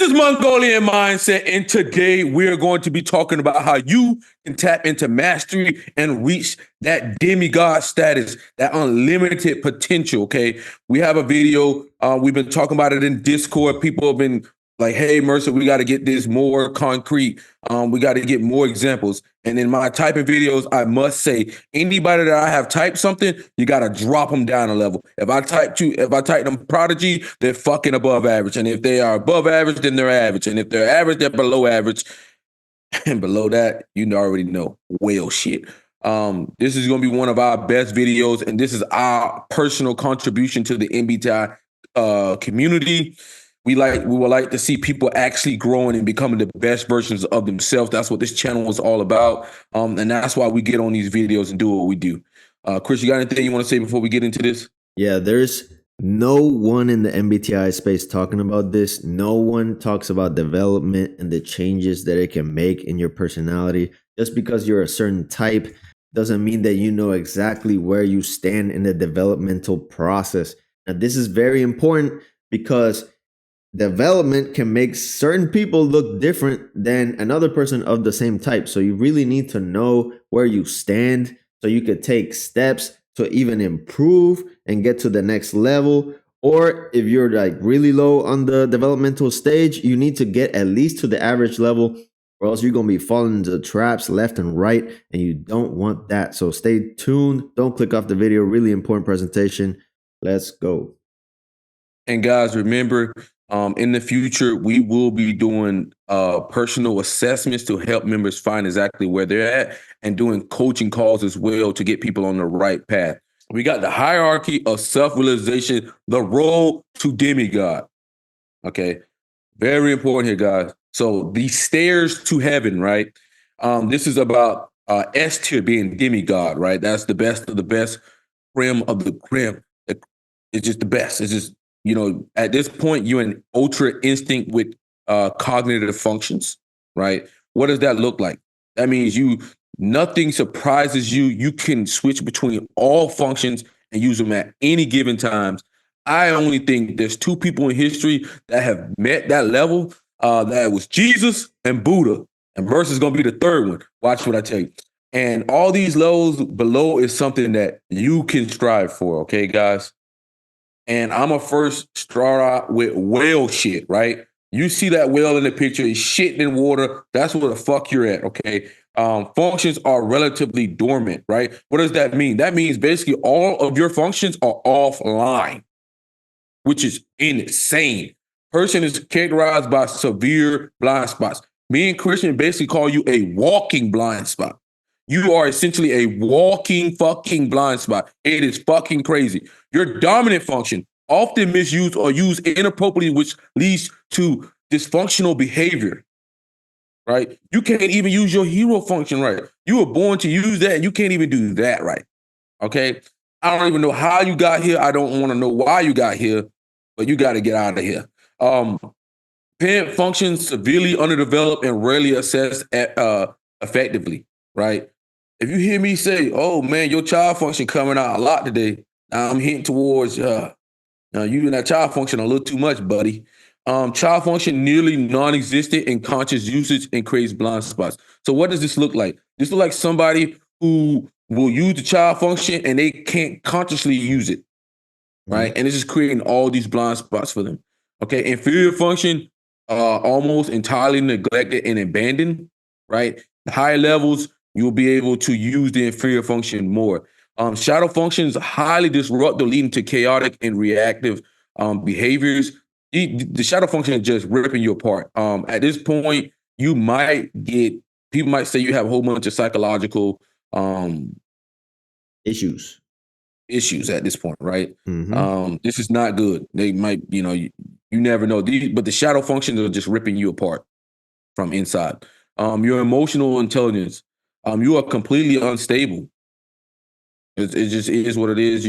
This is Mongolian Mindset, and today we're going to be talking about how you can tap into mastery and reach that demigod status, that unlimited potential, okay? We have a video. We've been talking about it in Discord. People have been like, hey, Mercer, we got to get this more concrete. We got to get more examples. And in my typing videos, I must say, anybody that I have typed something, you got to drop them down a level. If I type them Prodigy, they're fucking above average. And if they are above average, then they're average. And if they're average, they're below average. And below that, you already know, whale shit. This is going to be one of our best videos. And this is our personal contribution to the MBTI community. We would like to see people actually growing and becoming the best versions of themselves. That's what this channel is all about. And that's why we get on these videos and do what we do. Chris, you got anything you want to say before we get into this? Yeah, there's no one in the MBTI space talking about this. No one talks about development and the changes that it can make in your personality. Just because you're a certain type doesn't mean that you know exactly where you stand in the developmental process. Now, this is very important because development can make certain people look different than another person of the same type. So you really need to know where you stand so you could take steps to even improve and get to the next level. Or if you're like really low on the developmental stage, you need to get at least to the average level, or else you're going to be falling into traps left and right, and you don't want that. So stay tuned. Don't click off the video. Really important presentation. Let's go. And guys, remember, in the future, we will be doing personal assessments to help members find exactly where they're at and doing coaching calls as well to get people on the right path. We got the hierarchy of self-realization, the road to demigod. Okay, very important here, guys. So the stairs to heaven, right? This is about S tier being demigod, right? That's the best of the best, creme of the creme. It's just the best. It's just, at this point, you're in ultra instinct with cognitive functions, right? What does that look like? That means nothing surprises you. You can switch between all functions and use them at any given times. I only think there's two people in history that have met that level. That was Jesus and Buddha. And Mercer is going to be the third one. Watch what I tell you. And all these levels below is something that you can strive for, okay, guys? And I'm going to first start out with whale shit, right? You see that whale in the picture, he's shitting in water. That's where the fuck you're at, okay? Functions are relatively dormant, right? What does that mean? That means basically all of your functions are offline, which is insane. Person is characterized by severe blind spots. Me and Christian basically call you a walking blind spot. You are essentially a walking fucking blind spot. It is fucking crazy. Your dominant function, often misused or used inappropriately, which leads to dysfunctional behavior, right? You can't even use your hero function right. You were born to use that, and you can't even do that right, okay? I don't even know how you got here. I don't want to know why you got here, but you got to get out of here. Parent functions severely underdeveloped and rarely assessed effectively, right? If you hear me say, oh, man, your child function coming out a lot today, I'm hinting towards you and that child function a little too much, buddy. Child function nearly non-existent in conscious usage and creates blind spots. So what does this look like? This looks like somebody who will use the child function and they can't consciously use it, right? And it's just creating all these blind spots for them. Okay, inferior function, almost entirely neglected and abandoned, right? Higher levels, you'll be able to use the inferior function more. Shadow functions highly disruptive, leading to chaotic and reactive behaviors. The shadow function is just ripping you apart. At this point, people might say you have a whole bunch of psychological issues at this point, right? This is not good. They might, you never know. But the shadow functions are just ripping you apart from inside. Your emotional intelligence, you are completely unstable. It just is what it is.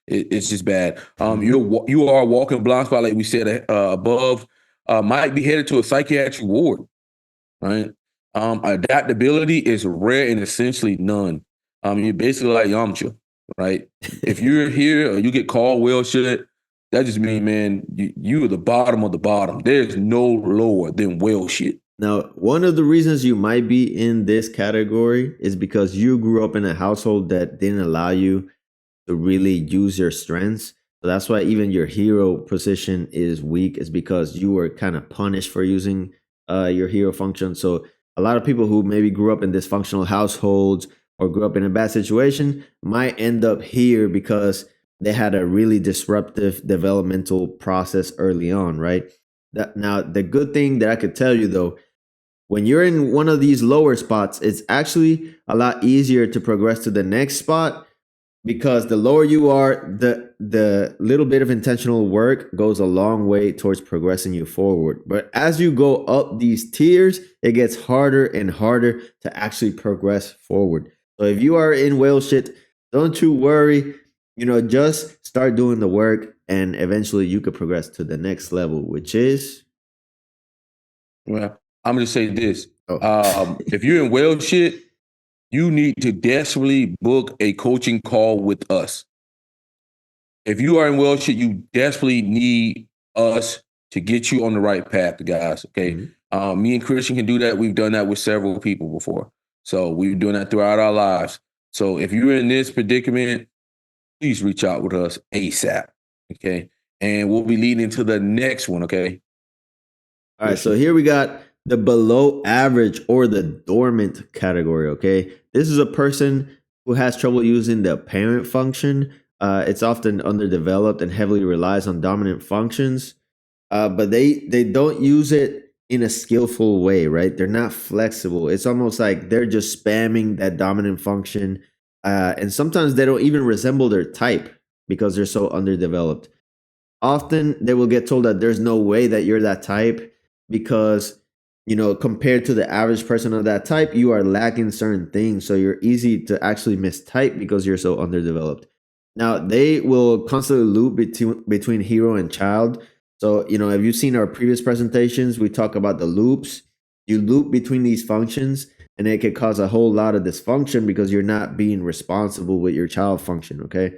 It's just bad. You are a walking blind spot, like we said above. Might be headed to a psychiatric ward, right? Adaptability is rare and essentially none. You're basically like Yamcha, right? If you're here or you get called whale shit, That just means, man, you are the bottom of the bottom. There's no lower than well shit. Now, one of the reasons you might be in this category is because you grew up in a household that didn't allow you to really use your strengths. So that's why even your hero position is weak, is because you were kind of punished for using your hero function. So a lot of people who maybe grew up in dysfunctional households or grew up in a bad situation might end up here because they had a really disruptive developmental process early on, right? Now, the good thing that I could tell you though, when you're in one of these lower spots, it's actually a lot easier to progress to the next spot, because the lower you are, the little bit of intentional work goes a long way towards progressing you forward. But as you go up these tiers, it gets harder and harder to actually progress forward. So if you are in whale shit, don't you worry. Just start doing the work, and eventually you could progress to the next level, which is. Well, I'm gonna say this. Oh. If you're in whale shit, you need to desperately book a coaching call with us. If you are in whale shit, you desperately need us to get you on the right path, guys. Okay. Mm-hmm. Me and Christian can do that. We've done that with several people before. So we've been doing that throughout our lives. So if you're in this predicament, please reach out with us ASAP. Okay. And we'll be leading to the next one. Okay. All right. So here we got the below average or the dormant category. Okay. This is a person who has trouble using the parent function. It's often underdeveloped and heavily relies on dominant functions, but they don't use it in a skillful way, right? They're not flexible. It's almost like they're just spamming that dominant function, and sometimes they don't even resemble their type because they're so underdeveloped. Often they will get told that there's no way that you're that type because, compared to the average person of that type, you are lacking certain things. So you're easy to actually mistype because you're so underdeveloped. Now, they will constantly loop between hero and child. So, if you've seen our previous presentations, we talk about the loops. You loop between these functions, and it could cause a whole lot of dysfunction because you're not being responsible with your child function, okay?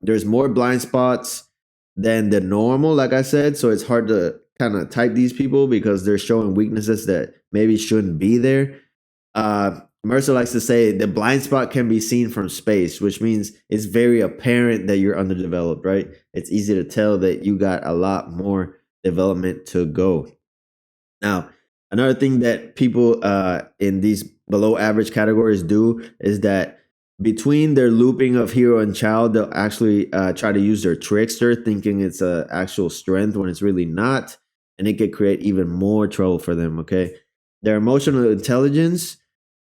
There's more blind spots than the normal, like I said. So it's hard to kind of type these people because they're showing weaknesses that maybe shouldn't be there. Mercer likes to say the blind spot can be seen from space, which means it's very apparent that you're underdeveloped, right? It's easy to tell that you got a lot more development to go. Now, another thing that people in these below average categories do is that between their looping of hero and child, they'll actually try to use their trickster, thinking it's an actual strength when it's really not. And it could create even more trouble for them, okay? Their emotional intelligence,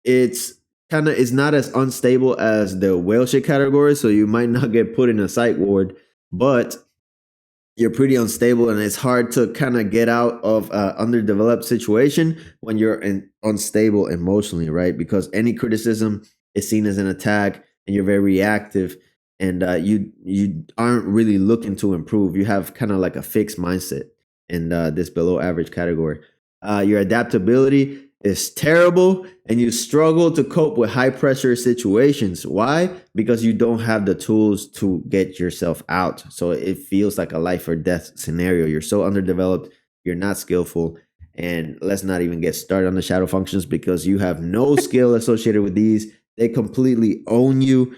it's not as unstable as the whale shit category, so you might not get put in a psych ward, but you're pretty unstable, and it's hard to kind of get out of underdeveloped situation when you're unstable emotionally, right? Because any criticism is seen as an attack, and you're very reactive, and you aren't really looking to improve. You have kind of like a fixed mindset in this below average category. Your adaptability is terrible, and you struggle to cope with high pressure situations. Why? Because you don't have the tools to get yourself out. So it feels like a life or death scenario. You're so underdeveloped, you're not skillful. And let's not even get started on the shadow functions because you have no skill associated with these. They completely own you.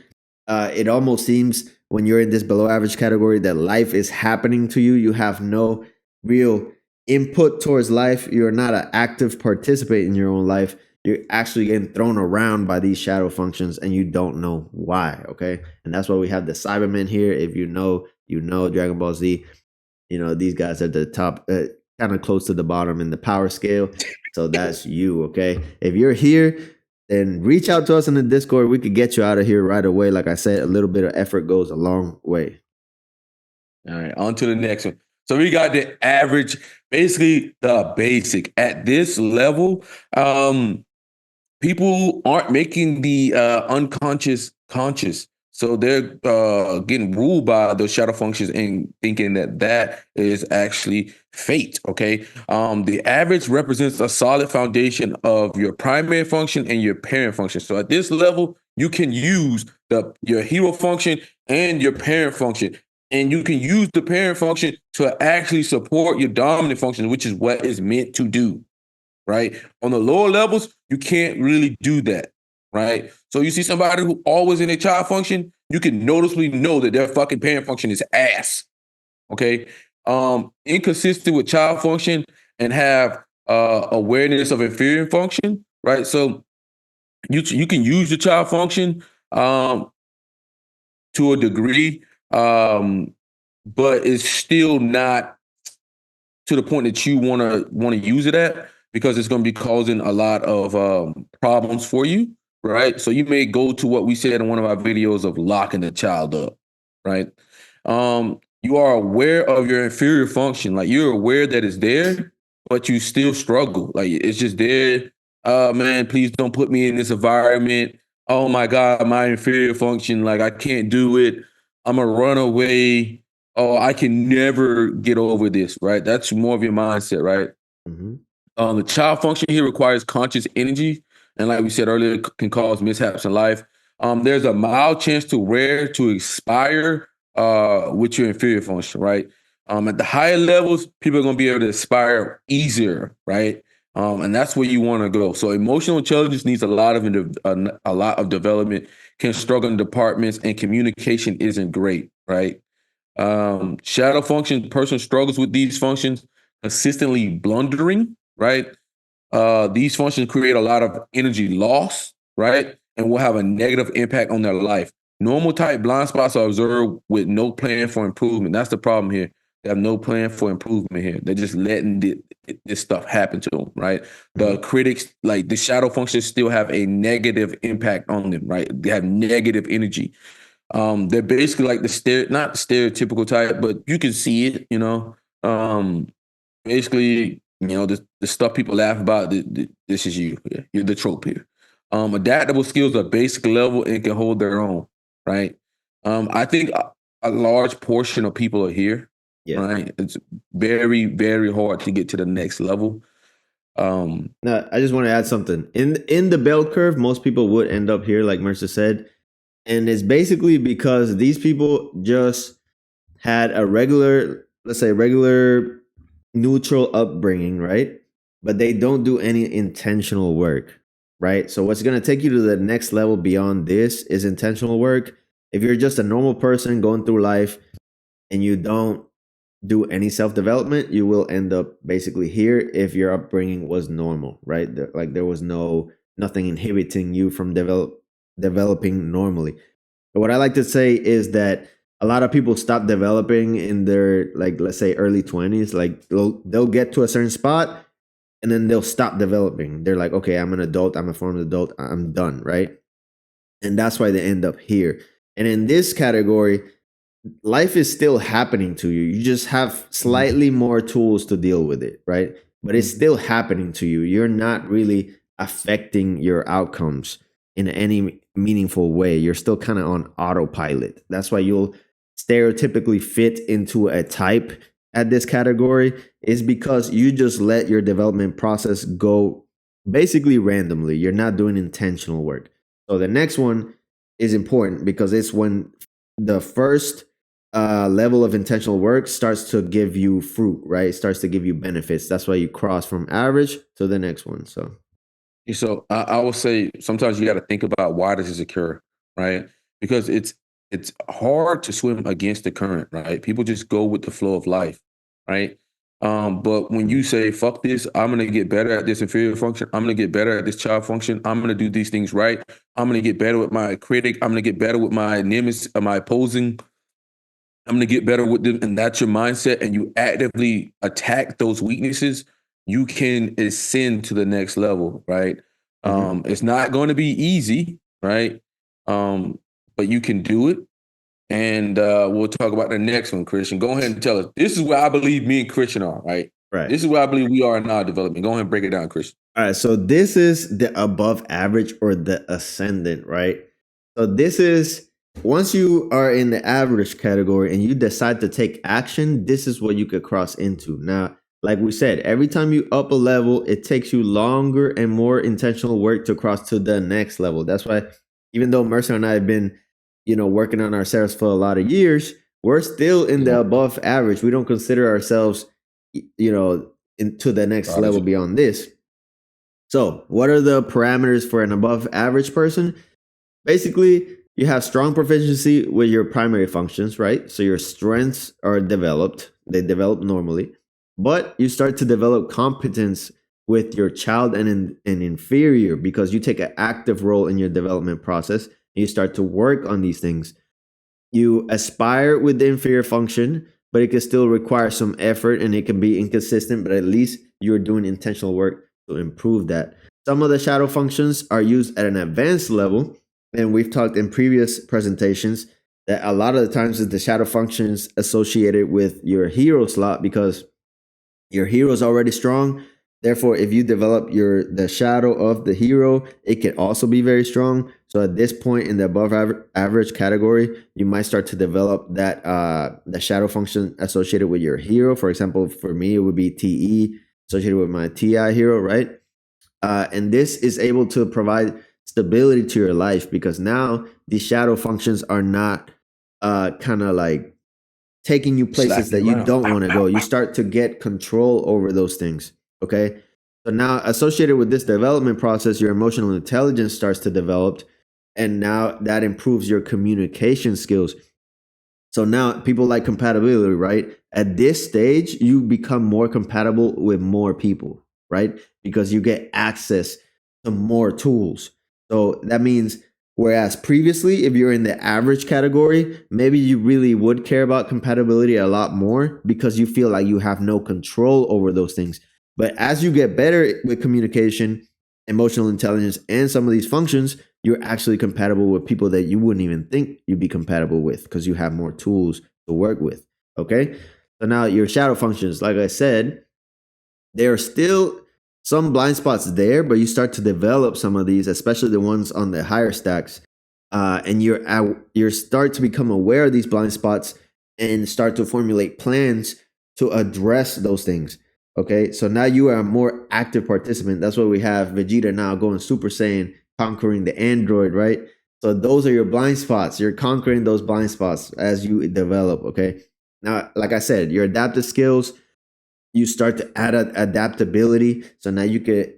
It almost seems when you're in this below average category that life is happening to you. You have no real input towards life. You're not an active participant in your own life. You're actually getting thrown around by these shadow functions, and you don't know why. Okay, and that's why we have the Cybermen here. If you know Dragon Ball Z. These guys are the top, kind of close to the bottom in the power scale. So that's you. Okay, if you're here, then reach out to us in the Discord. We could get you out of here right away. Like I said, a little bit of effort goes a long way. All right, on to the next one. So we got the average, basically the basic. At this level, people aren't making the unconscious conscious. So they're getting ruled by those shadow functions and thinking that is actually fate, okay? The average represents a solid foundation of your primary function and your parent function. So at this level, you can use your hero function and your parent function. And you can use the parent function to actually support your dominant function, which is what it's meant to do, right? On the lower levels, you can't really do that, right? So you see somebody who always in a child function, you can noticeably know that their fucking parent function is ass, okay? Inconsistent with child function and have awareness of inferior function, right? So you can use the child function to a degree, but it's still not to the point that you want to use it at, because it's going to be causing a lot of problems for you, right? So you may go to what we said in one of our videos of locking the child up, right? You are aware of your inferior function, like you're aware that it's there, but you still struggle. Like it's just there. Man, please don't put me in this environment. Oh my God, my inferior function, like I can't do it. I'm a runaway. Oh, I can never get over this, right? That's more of your mindset, right? Mm-hmm. The child function here requires conscious energy, and like we said earlier, can cause mishaps in life. There's a mild chance to rare to expire with your inferior function, right? At the higher levels, people are going to be able to aspire easier, right? And that's where you want to go. So emotional intelligence needs a lot of development. Can struggle in departments, and communication isn't great, right? Shadow function, person struggles with these functions, consistently blundering, right? These functions create a lot of energy loss, right? And will have a negative impact on their life. Normal type blind spots are observed with no plan for improvement. That's the problem here. They have no plan for improvement here. They're just letting this stuff happen to them, right? The critics, like the shadow functions, still have a negative impact on them, right? They have negative energy. They're basically like not the stereotypical type, but you can see it, basically, the stuff people laugh about, this is you. Yeah, you're the trope here. Adaptable skills are basic level and can hold their own, right? I think a large portion of people are here, Yeah. right? It's very, very hard to get to the next level. Now, I just want to add something. In the bell curve, most people would end up here, like Mercer said. And it's basically because these people just had a regular, let's say, regular neutral upbringing, right? But they don't do any intentional work, right? So what's going to take you to the next level beyond this is intentional work. If you're just a normal person going through life and you don't do any self-development, you will end up basically here if your upbringing was normal, right? Like there was nothing inhibiting you from developing normally. But what I like to say is that a lot of people stop developing in their, like, let's say early 20s. Like they'll get to a certain spot and then they'll stop developing. They're like, okay, I'm an adult, I'm a formed adult, I'm done, right? And that's why they end up here. And in this category, life is still happening to you. You just have slightly more tools to deal with it, right? But it's still happening to you. You're not really affecting your outcomes in any meaningful way. You're still kind of on autopilot. That's why you'll stereotypically fit into a type at this category, is because you just let your development process go basically randomly. You're not doing intentional work. So the next one is important because it's when the first level of intentional work starts to give you fruit, right? It starts to give you benefits. That's why you cross from average to the next one. So I will say sometimes you got to think about why does this occur, right? Because it's hard to swim against the current, right? People just go with the flow of life, right? But when you say fuck this, I'm gonna get better at this inferior function. I'm gonna get better at this child function. I'm gonna do these things right. I'm gonna get better with my critic. I'm gonna get better with my nemesis, my opposing. I'm going to get better with them. And that's your mindset. And you actively attack those weaknesses. You can ascend to the next level, right? It's not going to be easy, right? But you can do it. And we'll talk about the next one, Christian. Go ahead and tell us. This is where I believe me and Christian are, right? Right. This is where I believe we are in our development. Go ahead and break it down, Christian. All right. So this is the above average or the ascendant, right? So this is once you are in the average category and you decide to take action, this is what you could cross into. Now, like we said, every time you up a level, it takes you longer and more intentional work to cross to the next level. That's why even though Mercer and I have been, working on ourselves for a lot of years, we're still in the Yeah. above average. We don't consider ourselves, into the next level Prodigy. beyond this. So, what are the parameters for an above average person? Basically, you have strong proficiency with your primary functions, right? So your strengths are developed, they develop normally, but you start to develop competence with your child and inferior because you take an active role in your development process and you start to work on these things. You aspire with the inferior function, but it can still require some effort and it can be inconsistent, but at least you're doing intentional work to improve that. Some of the shadow functions are used at an advanced level, and we've talked in previous presentations that a lot of the times is the shadow functions associated with your hero slot because your hero is already strong. Therefore, if you develop the shadow of the hero, it can also be very strong. So at this point in the above average category, you might start to develop that the shadow function associated with your hero. For example, for me, it would be TE associated with my TI hero, right? And this is able to provide stability to your life because now the shadow functions are not kind of like taking you places that Slapping you around. don't want to go. You start to get control over those things. Okay. So now, associated with this development process, your emotional intelligence starts to develop. And now that improves your communication skills. So now people like compatibility, right? At this stage, you become more compatible with more people, right? Because you get access to more tools. So that means, whereas previously, if you're in the average category, maybe you really would care about compatibility a lot more because you feel like you have no control over those things. But as you get better with communication, emotional intelligence, and some of these functions, you're actually compatible with people that you wouldn't even think you'd be compatible with because you have more tools to work with. Okay. So now your shadow functions, like I said, there are still some blind spots there, but you start to develop some of these, especially the ones on the higher stacks. And you start to become aware of these blind spots and start to formulate plans to address those things. Okay, so now you are a more active participant. That's why we have Vegeta now going Super Saiyan, conquering the android, right? So those are your blind spots. You're conquering those blind spots as you develop. Okay, now, like I said, your adaptive skills, you start to add adaptability. So now you could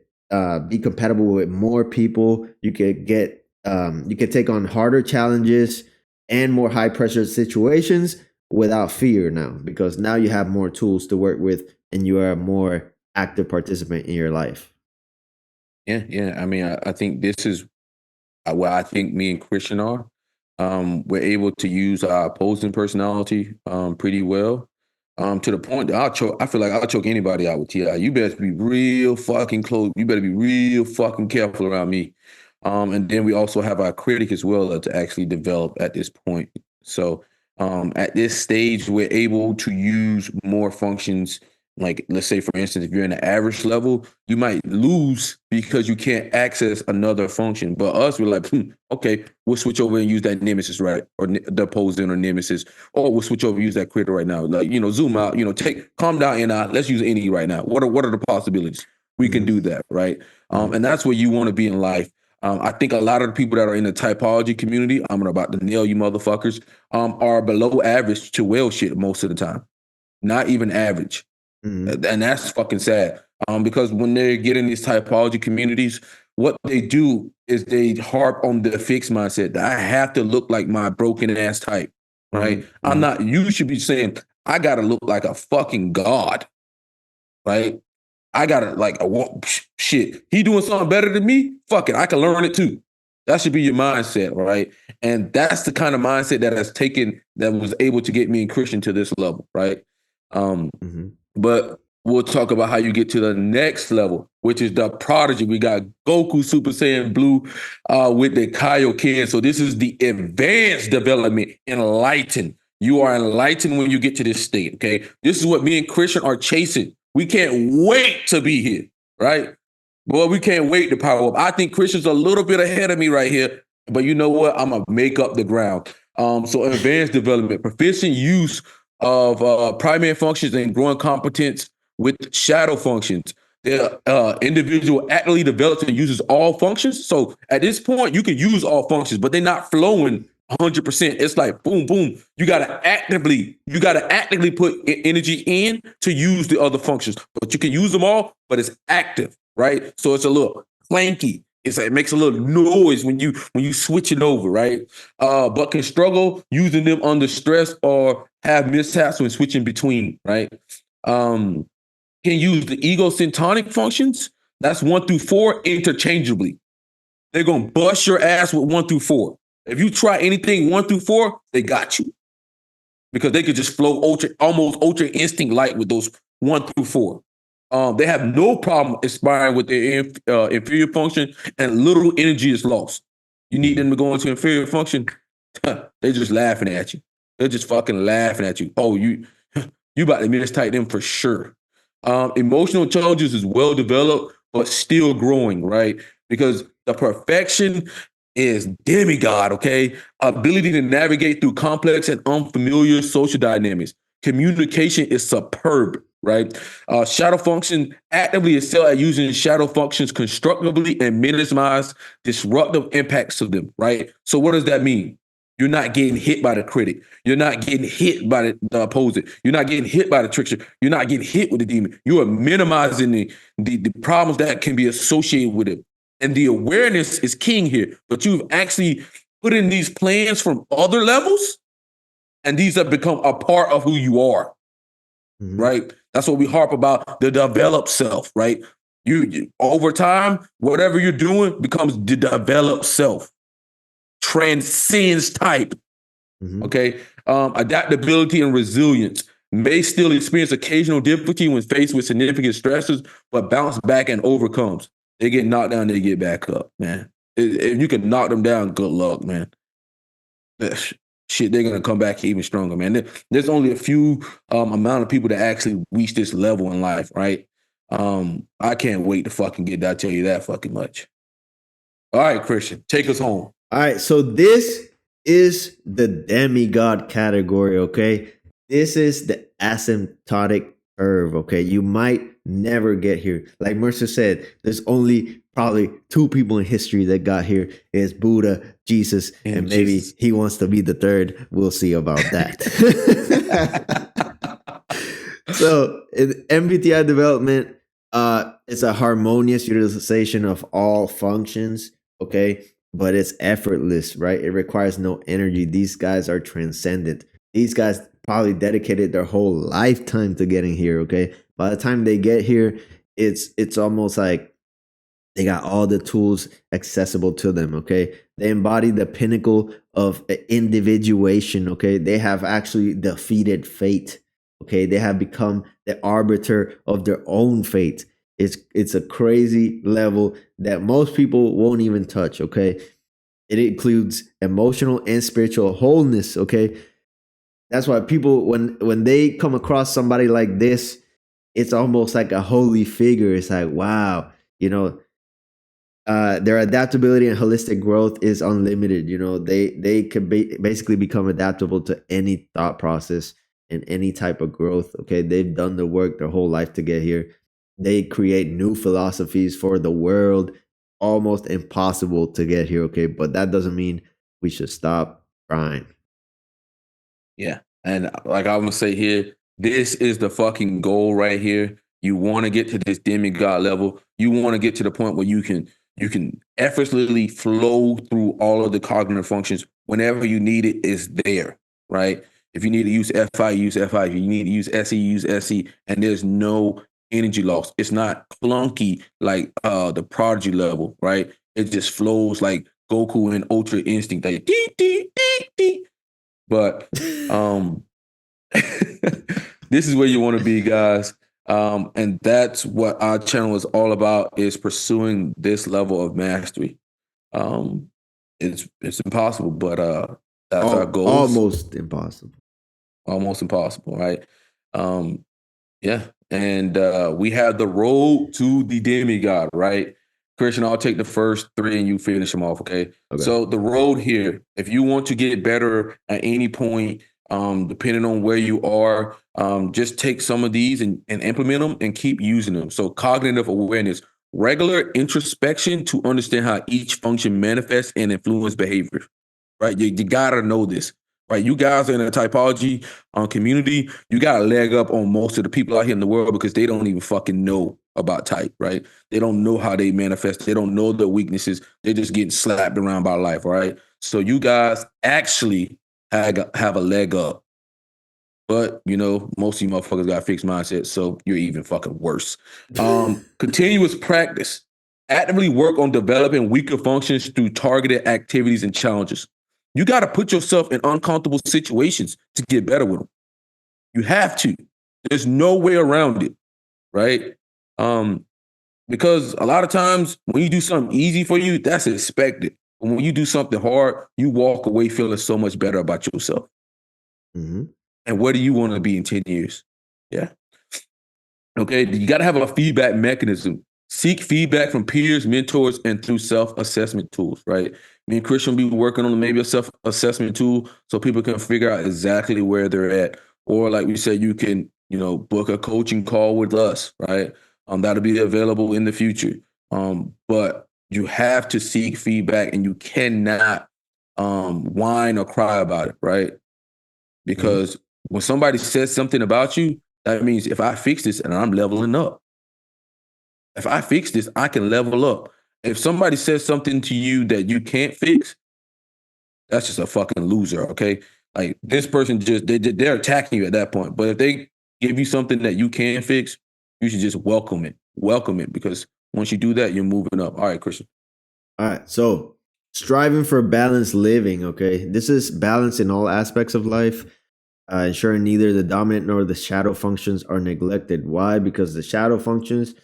be compatible with more people. You could you could take on harder challenges and more high pressure situations without fear now, because now you have more tools to work with and you are a more active participant in your life. Yeah. I mean, I think this is where I think me and Christian are. We're able to use our opposing personality pretty well. To the point that I feel like I'll choke anybody out with TI. You better be real fucking close. You better be real fucking careful around me. And then we also have our critic as well to actually develop at this point. So at this stage, we're able to use more functions. Like, let's say, for instance, if you're in the average level, you might lose because you can't access another function. But us, we're like, okay, we'll switch over and use that nemesis, right? Or the opposing or nemesis. Or we'll switch over and use that critter right now. Like, zoom out, calm down and let's use any right now. What are the possibilities? We can do that, right? And that's where you want to be in life. I think a lot of the people that are in the typology community, I'm about to nail you motherfuckers, are below average to well shit most of the time. Not even average. And that's fucking sad. Because when they get in these typology communities, what they do is they harp on the fixed mindset that I have to look like my broken ass type, right? I'm not, you should be saying, I gotta look like a fucking god, right? I gotta shit. He doing something better than me? Fuck it, I can learn it too. That should be your mindset, right? And that's the kind of mindset that was able to get me and Christian to this level, right? But we'll talk about how you get to the next level, which is the Prodigy. We got Goku Super Saiyan Blue with the Kaioken. So this is the advanced development, Enlightened. You are enlightened when you get to this state, okay? This is what me and Christian are chasing. We can't wait to be here, right? Boy, we can't wait to power up. I think Christian's a little bit ahead of me right here, but you know what? I'm going to make up the ground. So advanced development, proficient use of primary functions and growing competence with shadow functions. The individual actively develops and uses all functions. So at this point, you can use all functions, but they're not flowing 100%. It's like boom, boom. You gotta actively put energy in to use the other functions, but you can use them all. But it's active, right? So it's a little clanky. It makes a little noise when you switch it over, right? But can struggle using them under stress or have mishaps when switching between, right? Can use the egocentric functions. That's 1 through 4 interchangeably. They're gonna bust your ass with 1 through 4. If you try anything 1 through 4, they got you because they could just flow almost ultra instinct light with those 1 through 4. They have no problem aspiring with their inferior function, and little energy is lost. You need them to go into inferior function, they're just laughing at you. They're just fucking laughing at you. Oh, you about to mistype them for sure. Emotional intelligence is well developed, but still growing, right? Because the perfection is demigod, okay? Ability to navigate through complex and unfamiliar social dynamics. Communication is superb, right? Shadow function actively excel at using shadow functions constructively and minimize disruptive impacts of them, right? So what does that mean? You're not getting hit by the critic. You're not getting hit by the opposite. You're not getting hit by the trickster. You're not getting hit with the demon. You are minimizing the problems that can be associated with it. And the awareness is king here. But you've actually put in these plans from other levels, and these have become a part of who you are, right? That's what we harp about, the developed self, right? You over time, whatever you're doing becomes the developed self. Transcends type. Okay. Adaptability and resilience. May still experience occasional difficulty when faced with significant stresses, but bounce back and overcomes. They get knocked down, they get back up, man. If you can knock them down, good luck, man. Shit, they're gonna come back even stronger, man. There's only a few amount of people that actually reach this level in life, right? I can't wait to fucking get that. I tell you that fucking much. All right, Christian, take us home. All right, so this is the demigod category, okay? This is the asymptotic curve, okay? You might never get here. Like Mercer said, there's only probably 2 people in history that got here. It's Buddha, Jesus, and maybe Jesus. He wants to be the third. We'll see about that. So in MBTI development, it's a harmonious utilization of all functions, okay? But it's effortless, right? It requires no energy. These guys are transcendent. These guys probably dedicated their whole lifetime to getting here, okay? By the time they get here, it's almost like they got all the tools accessible to them, okay? They embody the pinnacle of individuation, okay? They have actually defeated fate, okay? They have become the arbiter of their own fate. It's a crazy level that most people won't even touch, okay? It includes emotional and spiritual wholeness, okay? That's why people, when they come across somebody like this, it's almost like a holy figure. It's like, wow, their adaptability and holistic growth is unlimited. They could basically become adaptable to any thought process and any type of growth, okay? They've done the work their whole life to get here. They create new philosophies for the world, almost impossible to get here, okay? But that doesn't mean we should stop trying. Yeah. And like I'm going to say here, this is the fucking goal right here. You want to get to this demigod level. You want to get to the point where you can effortlessly flow through all of the cognitive functions whenever you need it is there, right? If you need to use FI, use FI. If you need to use SE, use SE. And there's no energy loss. It's not clunky like the Prodigy level, right? It just flows like Goku in Ultra Instinct, like dee, dee, dee, dee. But this is where you want to be, guys. And that's what our channel is all about, is pursuing this level of mastery. It's impossible, but that's our goal. Almost impossible. Almost impossible, right? Yeah. And we have the road to the demigod, right? Christian, I'll take the first 3 and you finish them off, okay? So the road here, if you want to get better at any point, depending on where you are, just take some of these and implement them and keep using them. So cognitive awareness, regular introspection to understand how each function manifests and influence behavior. right? You gotta know this, right? You guys are in a typology community. You got a leg up on most of the people out here in the world because they don't even fucking know about type, right? They don't know how they manifest. They don't know their weaknesses. They're just getting slapped around by life, right? So you guys actually have a leg up. But, you know, most of you motherfuckers got a fixed mindset, so you're even fucking worse. Continuous practice. Actively work on developing weaker functions through targeted activities and challenges. You got to put yourself in uncomfortable situations to get better with them. You have to. There's no way around it, right? Because a lot of times when you do something easy for you, that's expected. But when you do something hard, you walk away feeling so much better about yourself. Mm-hmm. And where do you want to be in 10 years? Yeah. Okay. You got to have a feedback mechanism. Seek feedback from peers, mentors, and through self-assessment tools, right? Me and Christian will be working on maybe a self-assessment tool so people can figure out exactly where they're at. Or like we said, you can, you know, book a coaching call with us, right? That'll be available in the future. But you have to seek feedback and you cannot whine or cry about it, right? Because when somebody says something about you, that means if I fix this and I'm leveling up, if I fix this, I can level up. If somebody says something to you that you can't fix, that's just a fucking loser, okay? Like this person they're attacking you at that point. But if they give you something that you can fix, you should just welcome it. Welcome it because once you do that, you're moving up. All right, Christian. All right. So striving for balanced living. Okay. This is balance in all aspects of life, ensuring neither the dominant nor the shadow functions are neglected. Why? Because the shadow functions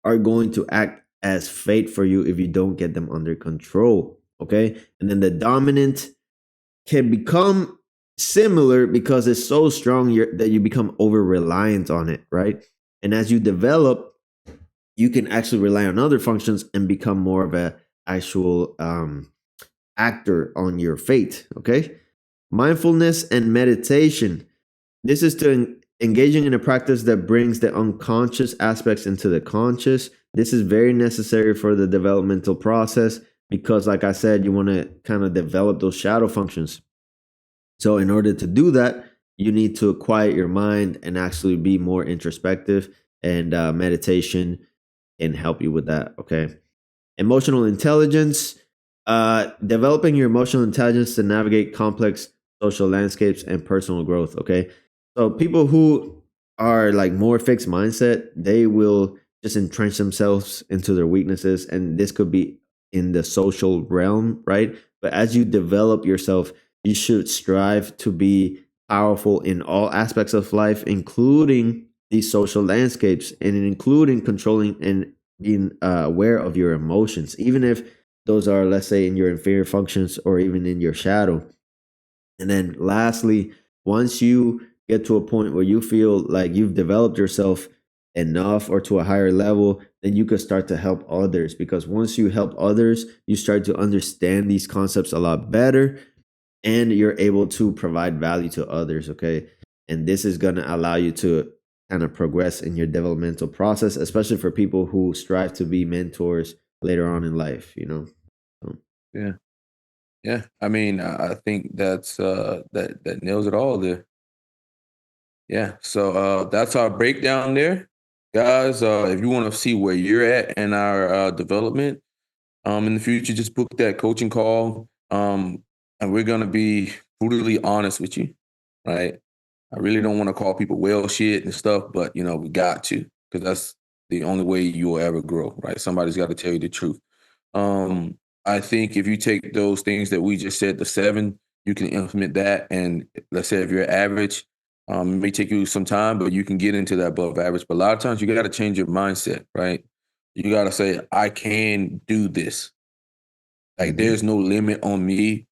are going to act as fate for you if you don't get them under control. Okay. And then the dominant can become similar because it's so strong that you become over reliant on it. Right. And as you develop, you can actually rely on other functions and become more of a actual actor on your fate. Okay. Mindfulness and meditation. This is engaging in a practice that brings the unconscious aspects into the conscious. This is very necessary for the developmental process because, like I said, you want to kind of develop those shadow functions. So, in order to do that, you need to quiet your mind and actually be more introspective, and meditation can help you with that. Okay. Emotional intelligence, developing your emotional intelligence to navigate complex social landscapes and personal growth. Okay. So people who are like more fixed mindset, they will just entrench themselves into their weaknesses. And this could be in the social realm, right? But as you develop yourself, you should strive to be powerful in all aspects of life, including these social landscapes and including controlling and being aware of your emotions, even if those are, let's say, in your inferior functions or even in your shadow. And then lastly, once you get to a point where you feel like you've developed yourself enough or to a higher level, then you could start to help others. Because once you help others, you start to understand these concepts a lot better and you're able to provide value to others. Okay. And this is going to allow you to kind of progress in your developmental process, especially for people who strive to be mentors later on in life, you know? So, Yeah. Yeah. I mean, I think that's that nails it all there. Yeah. So that's our breakdown there. Guys, if you want to see where you're at in our development in the future, just book that coaching call. And we're gonna be brutally honest with you, right? I really don't want to call people whale shit and stuff, but you know, we got to, because that's the only way you will ever grow, right? Somebody's got to tell you the truth. I think if you take those things that we just said, the 7, you can implement that. And let's say if you're average, it may take you some time, but you can get into that above average. But a lot of times you got to change your mindset, right? You got to say, I can do this. Like mhm. there's no limit on me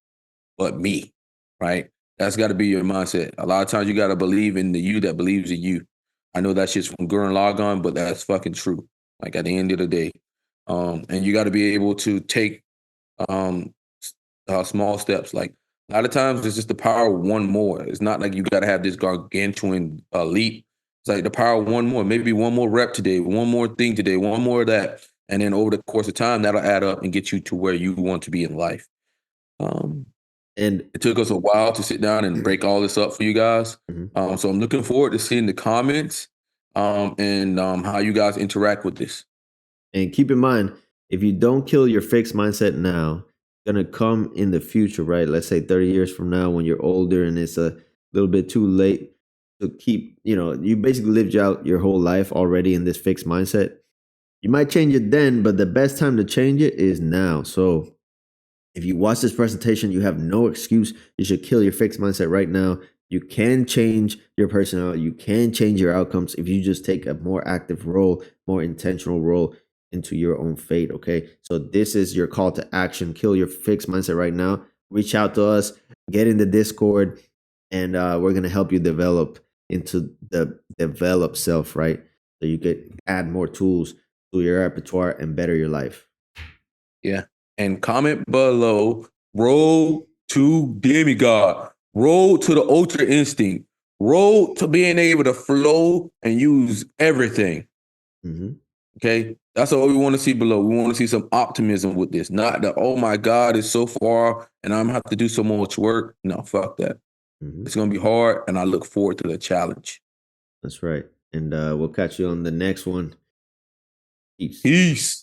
but me, right? That's got to be your mindset. A lot of times you got to believe in the you that believes in you. I know that shit's from Gurren Lagann, but that's fucking true. Like at the end of the day. And you got to be able to take um, small steps. Like a lot of times it's just the power of one more. It's not like you got to have this gargantuan leap. It's like the power of one more, maybe one more rep today, one more thing today, one more of that. And then over the course of time, that'll add up and get you to where you want to be in life. Um, And it took us a while to sit down and break all this up for you guys. So I'm looking forward to seeing the comments and how you guys interact with this. And keep in mind, if you don't kill your fixed mindset now, it's gonna come in the future, right? Let's say 30 years from now when you're older and it's a little bit too late to keep, you basically lived out your whole life already in this fixed mindset. You might change it then, but the best time to change it is now. So if you watch this presentation, you have no excuse. You should kill your fixed mindset right now. You can change your personality. You can change your outcomes if you just take a more active role, more intentional role into your own fate. Okay. So this is your call to action. Kill your fixed mindset right now. Reach out to us, get in the Discord, and we're going to help you develop into the developed self, right? So you could add more tools to your repertoire and better your life. Yeah. And comment below, roll to Demigod, roll to the Ultra Instinct, roll to being able to flow and use everything. Okay. That's all we want to see below. We want to see some optimism with this. Not that, oh my God, it's so far and I'm going to have to do so much work. No, fuck that. It's going to be hard and I look forward to the challenge. That's right. And we'll catch you on the next one. Peace. Peace.